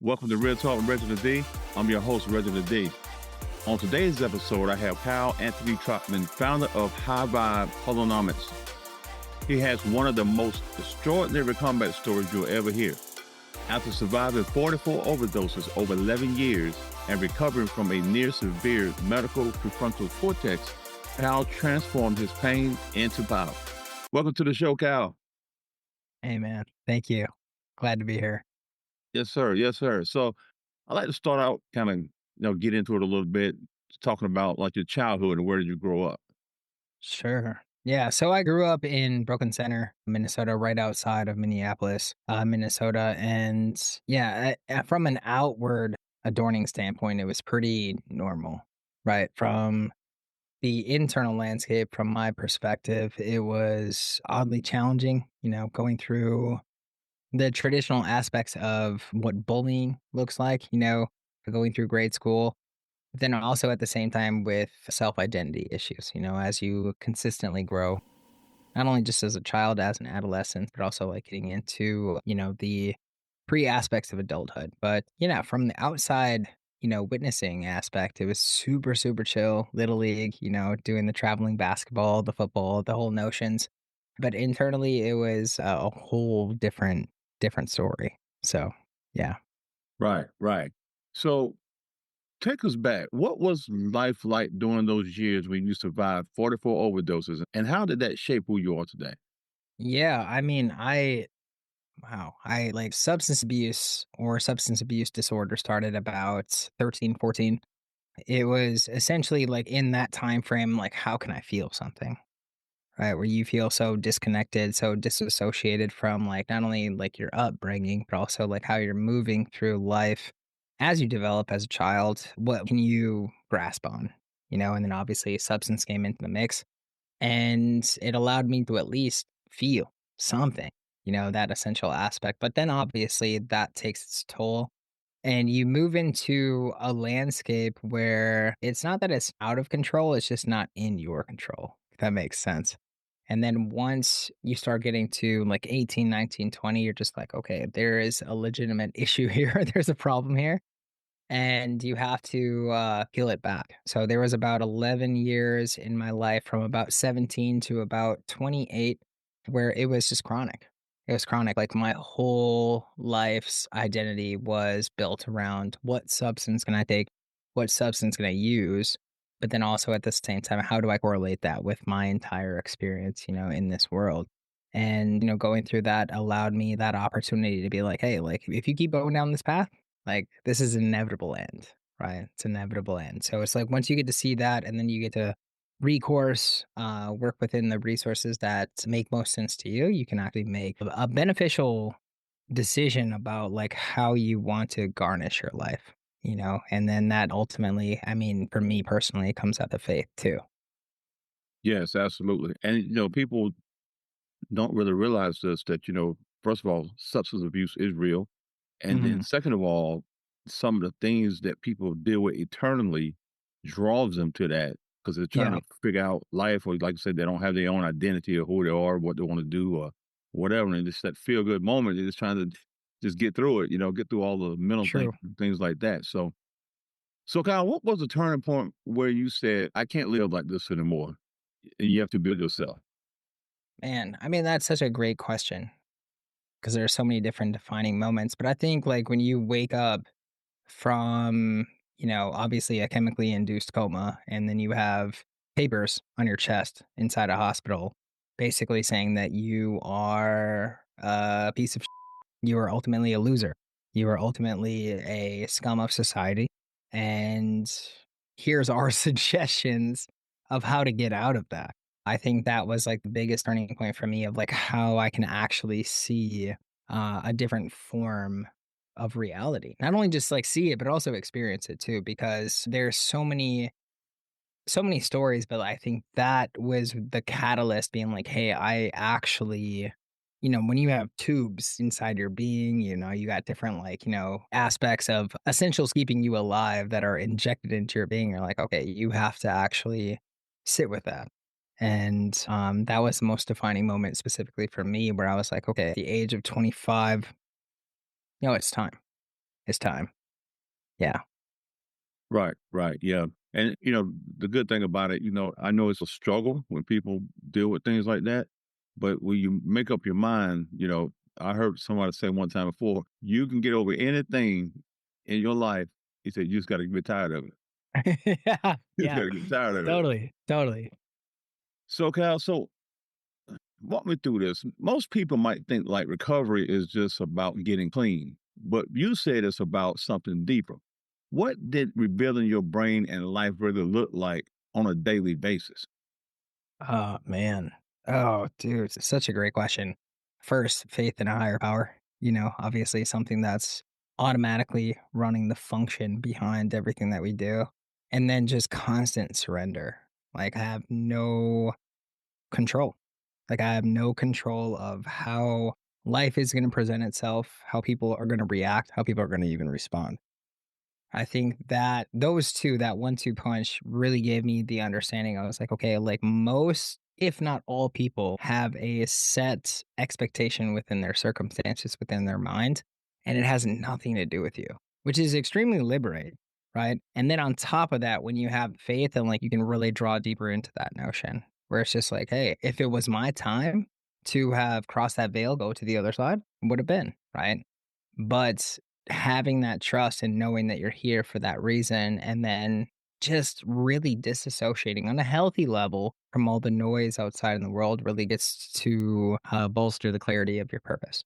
Welcome to Real Talk with Reginald D. I'm your host, Reginald D. On today's episode, I have Kyle Anthony Trautmann, founder of High Vibe Holonomics. He has one of the most extraordinary combat stories you'll ever hear. After surviving 44 overdoses over 11 years and recovering from a near-severe medical prefrontal cortex, Kyle transformed his pain into power. Welcome to the show, Kyle. Hey, man. Thank you. Glad to be here. Yes, sir. Yes, sir. So I'd like to start out kind of, get into it a little bit, talking about like your childhood and where did you grow up? Sure. Yeah. So I grew up in Broken Center, Minnesota, right outside of Minneapolis, Minnesota. And yeah, from an outward adorning standpoint, it was pretty normal, right? From the internal landscape, from my perspective, it was oddly challenging, going through the traditional aspects of what bullying looks like, going through grade school. Then also at the same time with self-identity issues, as you consistently grow, not only just as a child, as an adolescent, but also like getting into, the pre-aspects of adulthood. But, from the outside, witnessing aspect, it was super, super chill, little league, doing the traveling basketball, the football, the whole notions. But internally, it was a whole different story. So, yeah. Right, right. So take us back. What was life like during those years when you survived 44 overdoses? And how did that shape who you are today? Yeah, I mean, I like substance abuse disorder started about 13, 14. It was essentially like in that time frame, like, how can I feel something? Right? Where you feel so disconnected, so disassociated from like not only like your upbringing, but also like how you're moving through life as you develop as a child. What can you grasp on? And then obviously substance came into the mix and it allowed me to at least feel something, that essential aspect. But then obviously that takes its toll and you move into a landscape where it's not that it's out of control, it's just not in your control, if that makes sense. And then once you start getting to like 18, 19, 20, you're just like, okay, there is a legitimate issue here. There's a problem here and you have to peel it back. So there was about 11 years in my life from about 17 to about 28 where it was just chronic. It was chronic. Like my whole life's identity was built around what substance can I take, what substance can I use, but then also at the same time, how do I correlate that with my entire experience, in this world? And, going through that allowed me that opportunity to be like, hey, like if you keep going down this path, like, this is an inevitable end, right? It's inevitable end. So it's like once you get to see that and then you get to recourse, work within the resources that make most sense to you, you can actually make a beneficial decision about like how you want to garnish your life, and then that ultimately, I mean, for me personally, it comes out of faith too. Yes, absolutely. And, people don't really realize this that, first of all, substance abuse is real. And then, Hmm. second of all, some of the things that people deal with eternally draws them to that because they're trying Yeah, to figure out life, or like I said, they don't have their own identity or who they are, what they want to do, or whatever. And just that feel good moment, they're just trying to just get through it, get through all the mental things, true. things like that. So Kyle, what was the turning point where you said, I can't live like this anymore? And you have to build yourself. Man, I mean, that's such a great question because there are so many different defining moments. But I think like when you wake up from, obviously a chemically induced coma, and then you have papers on your chest inside a hospital basically saying that you are a piece of you are ultimately a loser. You are ultimately a scum of society. And here's our suggestions of how to get out of that. I think that was like the biggest turning point for me of like how I can actually see a different form of reality. Not only just like see it, but also experience it too, because there's so many stories, but I think that was the catalyst being like, hey, I actually, when you have tubes inside your being, you got different like, aspects of essentials keeping you alive that are injected into your being. You're like, okay, you have to actually sit with that. And that was the most defining moment specifically for me where I was like, okay, at the age of 25, it's time. is time. Yeah. Right, right, yeah. And the good thing about it, I know it's a struggle when people deal with things like that, but when you make up your mind, I heard somebody say one time before, you can get over anything in your life. He said, you just got to get tired of it. Yeah, You just got yeah, to get tired of it. totally, totally. So, Cal, walk me through this. Most people might think like recovery is just about getting clean, but you said it's about something deeper. What did rebuilding your brain and life really look like on a daily basis? Oh, man. Oh, dude, it's such a great question. First, faith in a higher power, obviously something that's automatically running the function behind everything that we do. And then just constant surrender. Like, I have no control. Like, I have no control of how life is going to present itself, how people are going to react, how people are going to even respond. I think that those 2, that 1-2 punch really gave me the understanding. I was like, okay, like most, if not all people have a set expectation within their circumstances, within their mind, and it has nothing to do with you, which is extremely liberating, right? And then on top of that, when you have faith and like you can really draw deeper into that notion where it's just like, hey, if it was my time to have crossed that veil, go to the other side, it would have been, right? But having that trust and knowing that you're here for that reason, and then just really disassociating on a healthy level from all the noise outside in the world really gets to bolster the clarity of your purpose.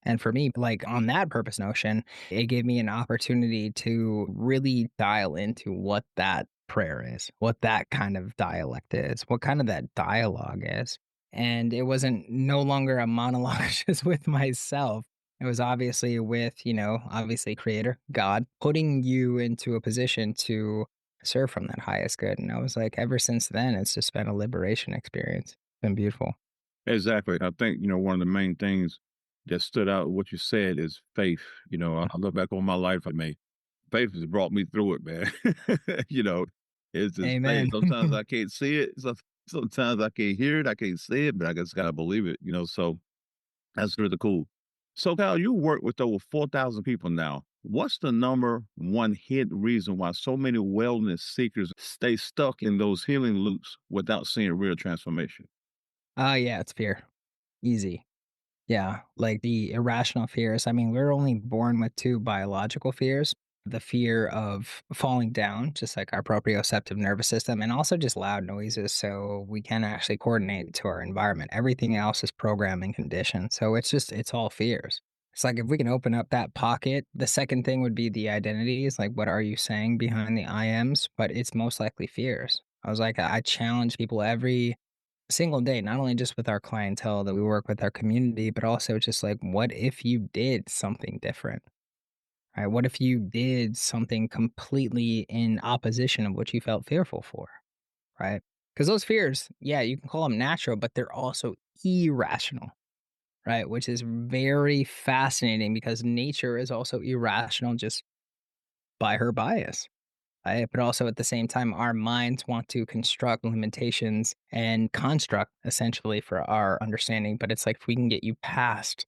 And for me, like on that purpose notion, it gave me an opportunity to really dial into what that prayer is, what that kind of dialect is, what kind of that dialogue is. And it wasn't no longer a monologue just with myself. It was obviously with, obviously creator, God, putting you into a position to serve from that highest good. And I was like, ever since then, it's just been a liberation experience. It's been beautiful. Exactly. I think, one of the main things that stood out, what you said is faith. I look back on my life, I mean, faith has brought me through it, man. you know, it's just faith. Amen. Sometimes I can't see it. Sometimes I can't hear it. I can't see it, but I just got to believe it, so that's really cool. So, Kyle, you work with over 4,000 people now. What's the number one hidden reason why so many wellness seekers stay stuck in those healing loops without seeing real transformation? Yeah, it's fear. Easy. Yeah, like the irrational fears. I mean, we're only born with 2 biological fears. The fear of falling down, just like our proprioceptive nervous system, and also just loud noises. So we can actually coordinate to our environment. Everything else is programming conditioned. So it's all fears. It's like if we can open up that pocket, the second thing would be the identities. Like, what are you saying behind the I ams? But it's most likely fears. I was like, I challenge people every single day, not only just with our clientele that we work with our community, but also just like, what if you did something different? Right? What if you did something completely in opposition of what you felt fearful for? Right? Because those fears, yeah, you can call them natural, but they're also irrational, right? Which is very fascinating because nature is also irrational just by her bias. Right? But also at the same time, our minds want to construct limitations and construct essentially for our understanding. But it's like if we can get you past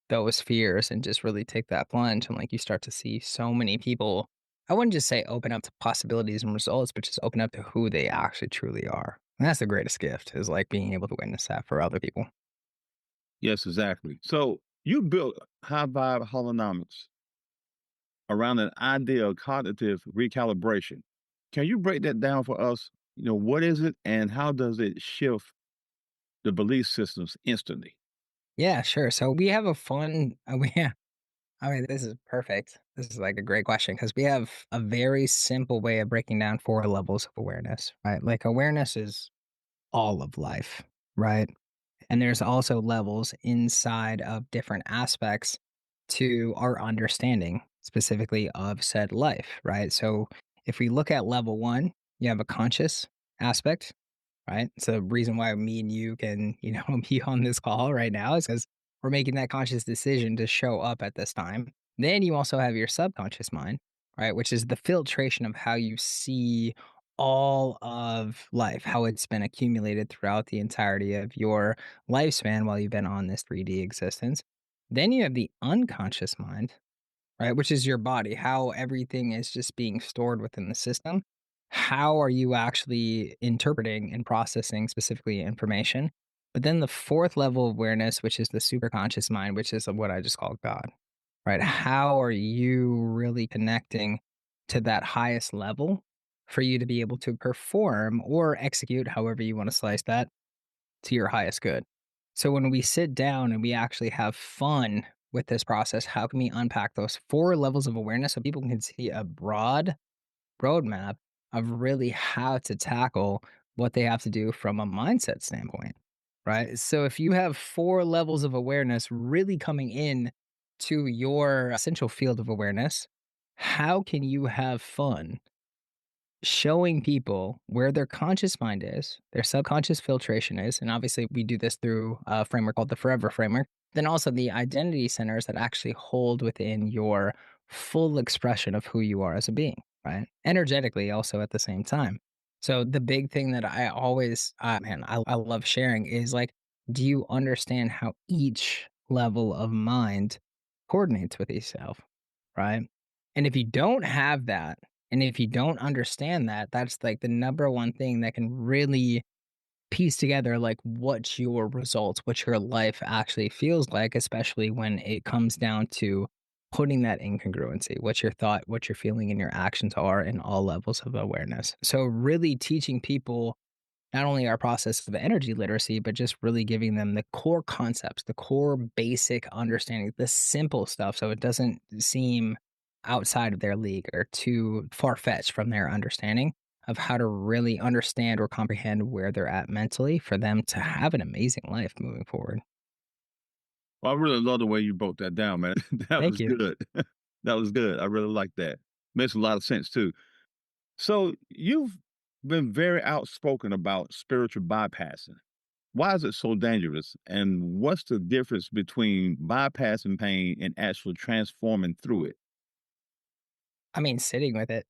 those fears and just really take that plunge, and like you start to see so many people, I wouldn't just say open up to possibilities and results, but just open up to who they actually truly are. And that's the greatest gift is like being able to witness that for other people. Yes, exactly. So you built High Vibe Holonomics around an idea of cognitive recalibration. Can you break that down for us? What is it and how does it shift the belief systems instantly? Yeah, sure. So we have a fun, yeah, I mean, this is perfect. This is like a great question because we have a very simple way of breaking down 4 levels of awareness, right? Like awareness is all of life, right? And there's also levels inside of different aspects to our understanding, specifically of said life, right? So if we look at level 1, you have a conscious aspect, right? So the reason why me and you can, be on this call right now is because we're making that conscious decision to show up at this time. Then you also have your subconscious mind, right? Which is the filtration of how you see all of life, how it's been accumulated throughout the entirety of your lifespan while you've been on this 3D existence. Then you have the unconscious mind, right? Which is your body, how everything is just being stored within the system. How are you actually interpreting and processing specifically information? But then the fourth level of awareness, which is the superconscious mind, which is what I just called God, right? How are you really connecting to that highest level for you to be able to perform or execute, however you want to slice that, to your highest good? So when we sit down and we actually have fun with this process, how can we unpack those four levels of awareness so people can see a broad roadmap of really how to tackle what they have to do from a mindset standpoint, right? So if you have four levels of awareness really coming in to your essential field of awareness, how can you have fun showing people where their conscious mind is, their subconscious filtration is, and obviously we do this through a framework called the Forever Framework, then also the identity centers that actually hold within your full expression of who you are as a being, right? Energetically, also at the same time. So the big thing that I always, man, I love sharing is like, do you understand how each level of mind coordinates with itself, right? And if you don't have that, and if you don't understand that, that's like the number one thing that can really piece together like what your results, what your life actually feels like, especially when it comes down to putting that incongruency, what your thought, what you're feeling, and your actions are in all levels of awareness. So, really teaching people not only our process of energy literacy, but just really giving them the core concepts, the core basic understanding, the simple stuff. So it doesn't seem outside of their league or too far fetched from their understanding of how to really understand or comprehend where they're at mentally for them to have an amazing life moving forward. Well, I really love the way you broke that down, man. That Thank was you. good. That was good. I really like that. Makes a lot of sense too. So you've been very outspoken about spiritual bypassing. Why is it so dangerous? And what's the difference between bypassing pain and actually transforming through it? I mean, sitting with it,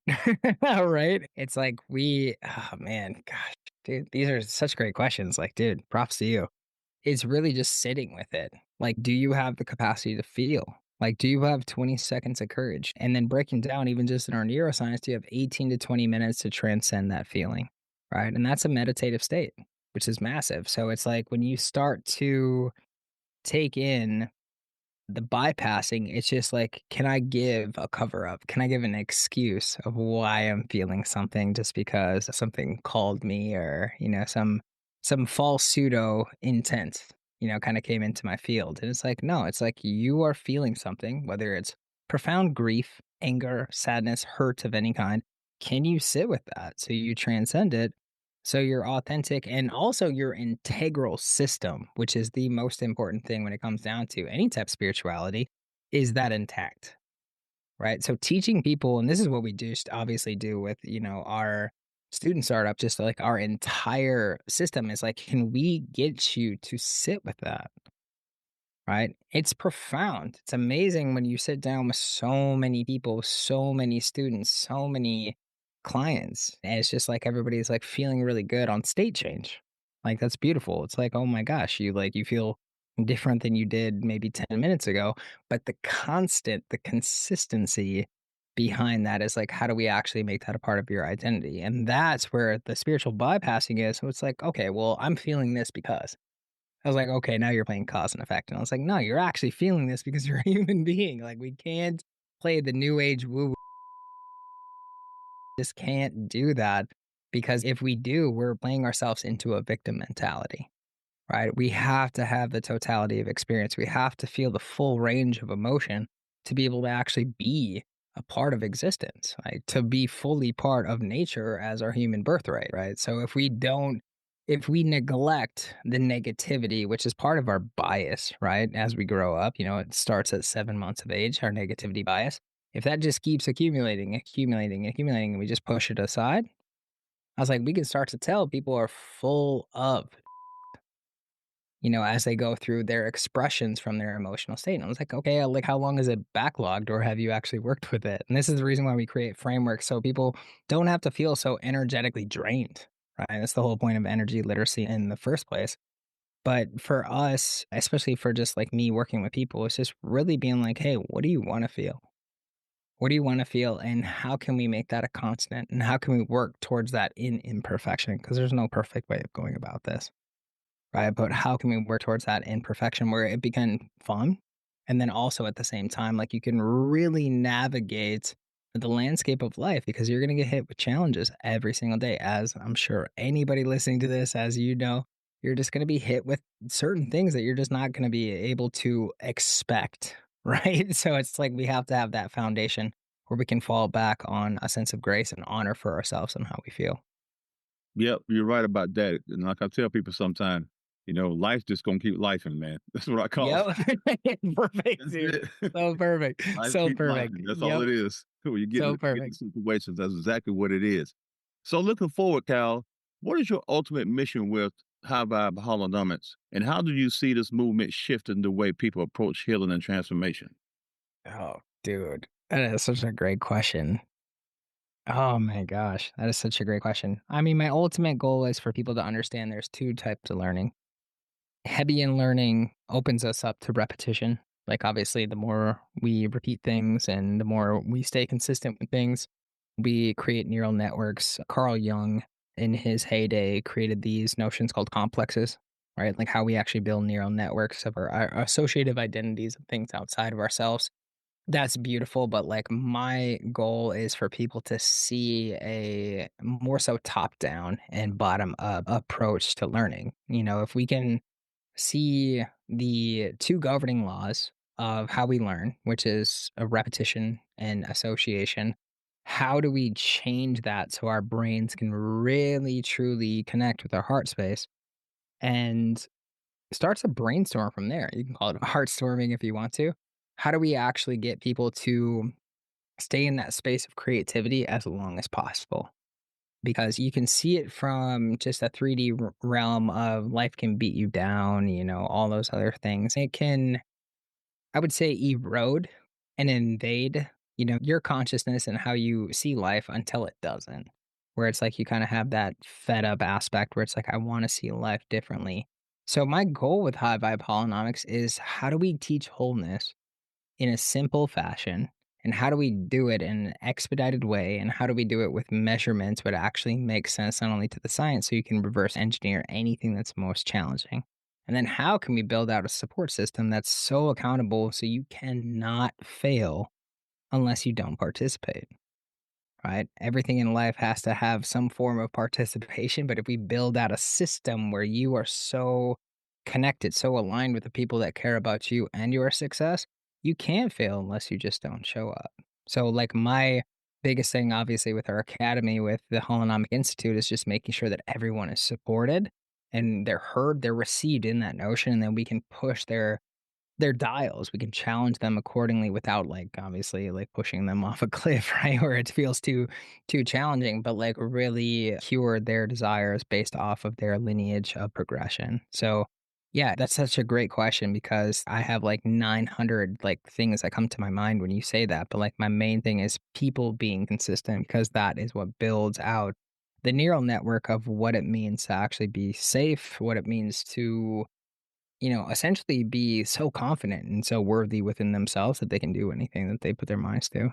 right? It's like oh man, gosh, dude, these are such great questions. Like, dude, props to you. It's really just sitting with it. Like, do you have the capacity to feel? Like, do you have 20 seconds of courage? And then breaking down, even just in our neuroscience, do you have 18 to 20 minutes to transcend that feeling? Right. And that's a meditative state, which is massive. So it's like when you start to take in the bypassing, it's just like, can I give a cover up? Can I give an excuse of why I'm feeling something just because something called me or, some false pseudo intent, kind of came into my field. And it's like, no, it's like you are feeling something, whether it's profound grief, anger, sadness, hurt of any kind. Can you sit with that so you transcend it? So you're authentic and also your integral system, which is the most important thing when it comes down to any type of spirituality, is that intact, right? So teaching people, and this is what we do obviously do with, our student startup, just like our entire system is like, can we get you to sit with that? Right? It's profound. It's amazing when you sit down with so many people, so many students, so many clients. And it's just like everybody's like feeling really good on state change. Like that's beautiful. It's like, oh my gosh, you feel different than you did maybe 10 minutes ago. But the consistency behind that is like, how do we actually make that a part of your identity? And that's where the spiritual bypassing is. So it's like, okay, well, I'm feeling this because. I was like, "Okay, now you're playing cause and effect." And I was like, "No, you're actually feeling this because you're a human being. Like, we can't play the new age woo. Just can't do that because if we do, we're playing ourselves into a victim mentality, right? We have to have the totality of experience. We have to feel the full range of emotion to be able to actually be a part of existence, right? To be fully part of nature as our human birthright, right? So if we neglect the negativity, which is part of our bias, right? As we grow up, it starts at 7 months of age, our negativity bias. If that just keeps accumulating, accumulating, accumulating, and we just push it aside, I was like, we can start to tell people are full of as they go through their expressions from their emotional state. And I was like, okay, like how long is it backlogged or have you actually worked with it? And this is the reason why we create frameworks so people don't have to feel so energetically drained, right? That's the whole point of energy literacy in the first place. But for us, especially for just like me working with people, it's just really being like, hey, what do you want to feel? What do you want to feel? And how can we make that a constant? And how can we work towards that in imperfection? Because there's no perfect way of going about this, right? But how can we work towards that imperfection where it become fun? And then also at the same time, like you can really navigate the landscape of life because you're going to get hit with challenges every single day. As I'm sure anybody listening to this, as you know, you're just going to be hit with certain things that you're just not going to be able to expect, right? So it's like we have to have that foundation where we can fall back on a sense of grace and honor for ourselves and how we feel. Yep, you're right about that. And like I tell people sometimes, life's just gonna keep lifing, man. That's what I call Yep. it. Perfect, That's dude. it. So perfect. Life So keep perfect. lifing. That's all Yep. it is. When you So get in perfect. situations, that's exactly what it is. So looking forward, Cal, what is your ultimate mission with High Vibe Holonomics? And how do you see this movement shifting the way people approach healing and transformation? Oh, dude. That is such a great question. Oh my gosh. That is such a great question. I mean, my ultimate goal is for people to understand there's two types of learning. Hebbian learning opens us up to repetition. Like, obviously, the more we repeat things and the more we stay consistent with things, we create neural networks. Carl Jung, in his heyday, created these notions called complexes, right? Like how we actually build neural networks of our associative identities of things outside of ourselves. That's beautiful, but like my goal is for people to see a more so top down and bottom up approach to learning. If we can see the two governing laws of how we learn, which is a repetition and association. How do we change that so our brains can really truly connect with our heart space and starts a brainstorm from there? You can call it heart storming if you want to. How do we actually get people to stay in that space of creativity as long as possible? Because you can see it from just a 3D realm of life can beat you down, all those other things. It can, I would say, erode and invade, your consciousness and how you see life until it doesn't. Where it's like you kind of have that fed up aspect where it's like, I want to see life differently. So, my goal with High Vibe Holonomics is how do we teach wholeness in a simple fashion? And how do we do it in an expedited way? And how do we do it with measurements but actually make sense not only to the science so you can reverse engineer anything that's most challenging? And then how can we build out a support system that's so accountable so you cannot fail unless you don't participate? Right? Everything in life has to have some form of participation. But if we build out a system where you are so connected, so aligned with the people that care about you and your success, you can't fail unless you just don't show up. So, like, my biggest thing, obviously, with our academy, with the Holonomic Institute, is just making sure that everyone is supported and they're heard, they're received in that notion, and then we can push their dials. We can challenge them accordingly without, like, obviously, like, pushing them off a cliff, right? Where it feels too challenging, but, like, really cure their desires based off of their lineage of progression. So, yeah, that's such a great question because I have, like, 900, like, things that come to my mind when you say that, but, like, my main thing is people being consistent because that is what builds out the neural network of what it means to actually be safe, what it means to essentially be so confident and so worthy within themselves that they can do anything that they put their minds to.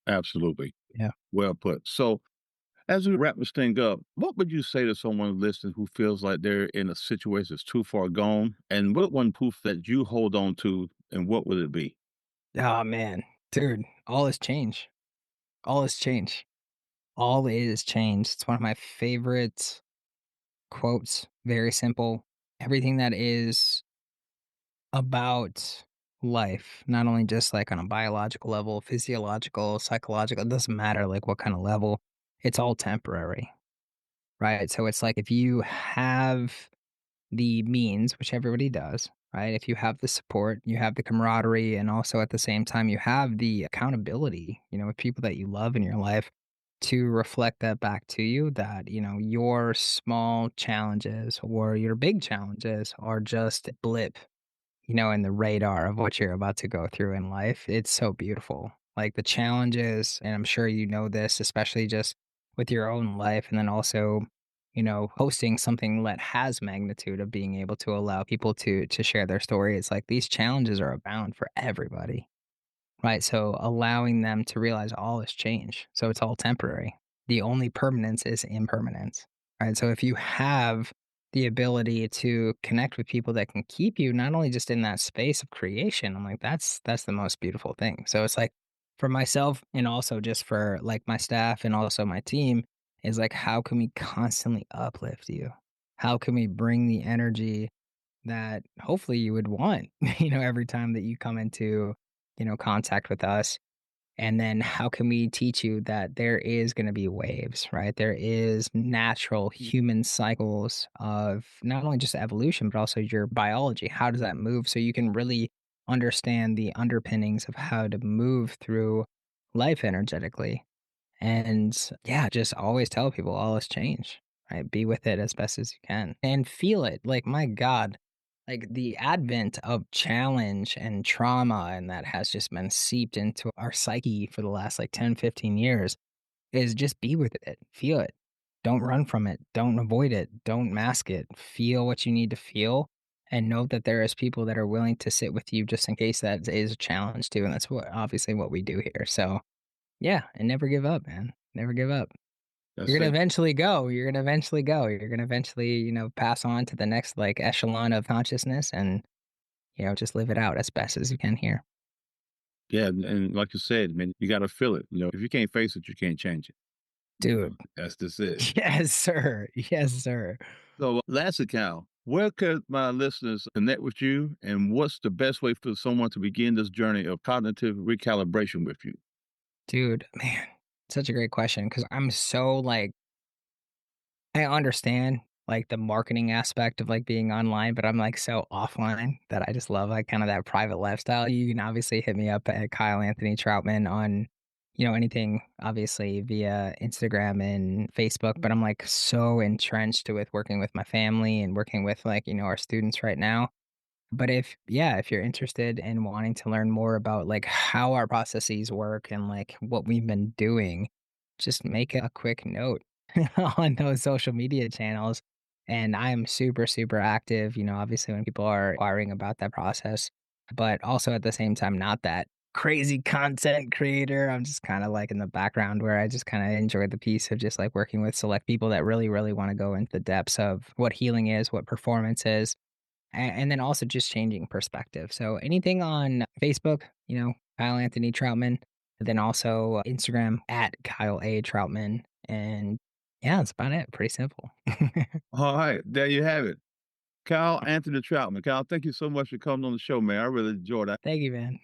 Absolutely. Yeah. Well put. So as we wrap this thing up, what would you say to someone listening who feels like they're in a situation that's too far gone? And what one proof that you hold on to, and what would it be? Oh man, dude, all is change. All is change. All is change. It's one of my favorite quotes. Very simple. Everything that is about life, not only just like on a biological level, physiological, psychological, it doesn't matter like what kind of level, it's all temporary, right? So it's like if you have the means, which everybody does, right? If you have the support, you have the camaraderie, and also at the same time, you have the accountability, with people that you love in your life to reflect that back to you that, your small challenges or your big challenges are just a blip, in the radar of what you're about to go through in life. It's so beautiful. Like the challenges, and I'm sure you know this, especially just with your own life, and then also, hosting something that has magnitude of being able to allow people to share their story. It's like these challenges are abound for everybody. right? So allowing them to realize all is change. So it's all temporary. The only permanence is impermanence, right? So if you have the ability to connect with people that can keep you not only just in that space of creation, I'm like, that's the most beautiful thing. So it's like for myself and also just for like my staff and also my team is like, how can we constantly uplift you? How can we bring the energy that hopefully you would want, every time that you come into, contact with us. And then how can we teach you that there is going to be waves, right? There is natural human cycles of not only just evolution, but also your biology. How does that move? So you can really understand the underpinnings of how to move through life energetically. And yeah, just always tell people all has changed, right? Be with it as best as you can and feel it. Like, my God, like the advent of challenge and trauma, and that has just been seeped into our psyche for the last like 10, 15 years is just be with it, feel it. Don't run from it. Don't avoid it. Don't mask it. Feel what you need to feel and know that there is people that are willing to sit with you just in case that is a challenge too. And that's what obviously what we do here. So yeah, and never give up, man. Never give up. You're That's gonna it. eventually go. You're gonna eventually go. You're gonna eventually, pass on to the next like echelon of consciousness and, just live it out as best as you can here. Yeah, and like you said, man, you got to feel it. If you can't face it, you can't change it. Dude. That's just it. Yes, sir. Yes, sir. So, lastly, Cal, where could my listeners connect with you, and what's the best way for someone to begin this journey of cognitive recalibration with you? Dude, man, such a great question because I'm so like I understand like the marketing aspect of like being online, but I'm like so offline that I just love like kind of that private lifestyle. You can obviously hit me up at Kyle Anthony Trautmann on, anything obviously via Instagram and Facebook. But I'm like so entrenched with working with my family and working with like, our students right now. But if you're interested in wanting to learn more about like how our processes work and like what we've been doing, just make a quick note on those social media channels. And I am super, super active, obviously when people are inquiring about that process, but also at the same time, not that crazy content creator. I'm just kind of like in the background where I just kind of enjoy the piece of just like working with select people that really, really want to go into the depths of what healing is, what performance is, and then also just changing perspective. So anything on Facebook, Kyle Anthony Trautmann, and then also Instagram at Kyle A. Trautmann. And yeah, that's about it. Pretty simple. All right, there you have it. Kyle Anthony Troutman. Kyle, thank you so much for coming on the show, man. I really enjoyed that. Thank you, man.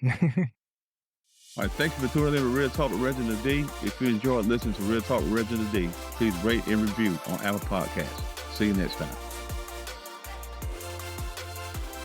All right, thank you for tuning in to Real Talk with Reginald D. If you enjoyed listening to Real Talk with Reginald D, please rate and review on Apple Podcasts. See you next time.